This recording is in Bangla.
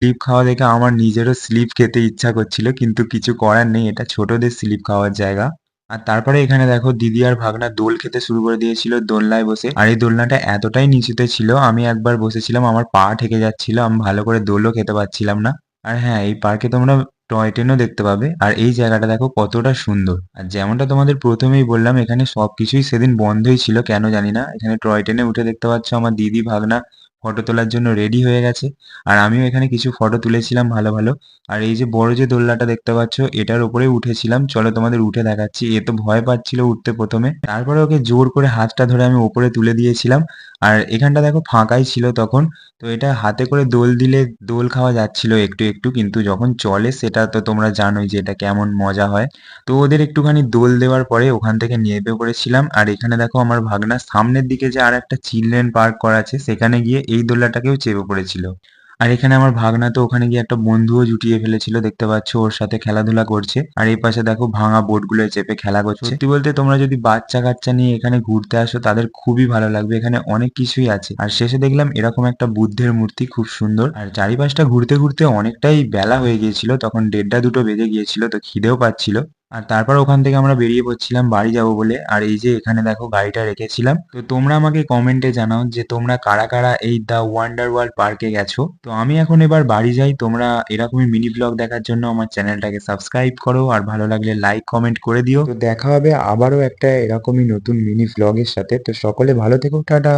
স্লিপ খাওয়া দেখে আমার নিজেরও স্লিপ খেতে ইচ্ছা করছিল, কিন্তু কিছু করার নেই, এটা ছোটদের স্লিপ খাওয়ার জায়গা। আর তারপরে এখানে দেখো দিদি আর ভাগনা দোল খেতে শুরু করে দিয়েছিল দোলনায় বসে। আর এই দোলনাটা এতটাই নিচুতে ছিল, আমি একবার বসেছিলাম, আমার পা ঠেকে যাচ্ছিল, আমি ভালো করে দোলও খেতে পারছিলাম না। আর হ্যাঁ, এই পার্কে তোমরা টয় ট্রেনও দেখতে পাবে। আর এই জায়গাটা দেখো কতটা সুন্দর। আর যেমনটা তোমাদের প্রথমেই বললাম, এখানে সবকিছুই সেদিন বন্ধই ছিল, কেন জানি না। এখানে টয় ট্রেনে উঠে দেখতে পাচ্ছ আমার দিদি ভাগনা ফটো তোলার জন্য রেডি হয়ে গেছে। আর আমিও এখানে কিছু ফটো তুলেছিলাম ভালো ভালো। আর এই যে বড় যে দোলনাটা দেখতে পাচ্ছ, এটার উপরেই উঠেছিলাম, চলো তোমাদের উঠে দেখাচ্ছি। এ তো ভয় পাচ্ছিল উঠতে প্রথমে, তারপরে ওকে জোর করে হাতটা ধরে আমি উপরে তুলে দিয়েছিলাম। আর এখানটা দেখো ফাঁকাই ছিল তখন। তো এটা হাতে করে দোল দিলে দোল খাওয়া যাচ্ছিল একটু একটু, কিন্তু যখন চলে সেটা তো তোমরা জানোই যে এটা কেমন মজা হয়। তো ওদের একটুখানি দোল দেওয়ার পরে ওখান থেকে নেমে পড়েছিলাম। আর এখানে দেখো আমার ভাগনা সামনের দিকে যে আর একটা চিলড্রেন পার্ক করা আছে সেখানে গিয়ে এই দোলনাটাকেও চেপে পড়েছিল। আর এখানে আমার ভাগনা তো ওখানে গিয়ে একটা বন্ধুও জুটিয়ে ফেলেছিল, দেখতে পাচ্ছ, ওর সাথে খেলাধুলা করছে। আর এই পাশে দেখো ভাঙা বোটগুলোয় চেপে খেলা করছে। সত্যি বলতে তোমরা যদি বাচ্চা কাচ্চা নিয়ে এখানে ঘুরতে আসো তাদের খুবই ভালো লাগবে, এখানে অনেক কিছুই আছে। আর শেষে দেখলাম এরকম একটা বুদ্ধের মূর্তি, খুব সুন্দর। আর চারিপাশটা ঘুরতে ঘুরতে অনেকটাই বেলা হয়ে গিয়েছিল, তখন 1:30 2টো বেজে গিয়েছিল, তো খিদেও পাচ্ছিল। আর তারপর ওখান থেকে আমরা বেরিয়ে পড়ছিলাম বাড়ি যাবো বলে। আর এই যে এখানে দেখো গাড়িটা রেখেছিলাম। তো তোমরা আমাকে কমেন্টে জানাও যে তোমরা কারা কারা এই দ্য ওয়ান্ডার ওয়ার্ল্ড পার্কে গেছো। তো আমি এখন এবার বাড়ি যাই। তোমরা এরকমই মিনি ব্লগ দেখার জন্য আমার চ্যানেলটাকে সাবস্ক্রাইব করো, আর ভালো লাগলে লাইক কমেন্ট করে দিও। তো দেখা হবে আবারও একটা এরকমই নতুন মিনি ব্লগের সাথে। তো সকলে ভালো থেকো, টাটা।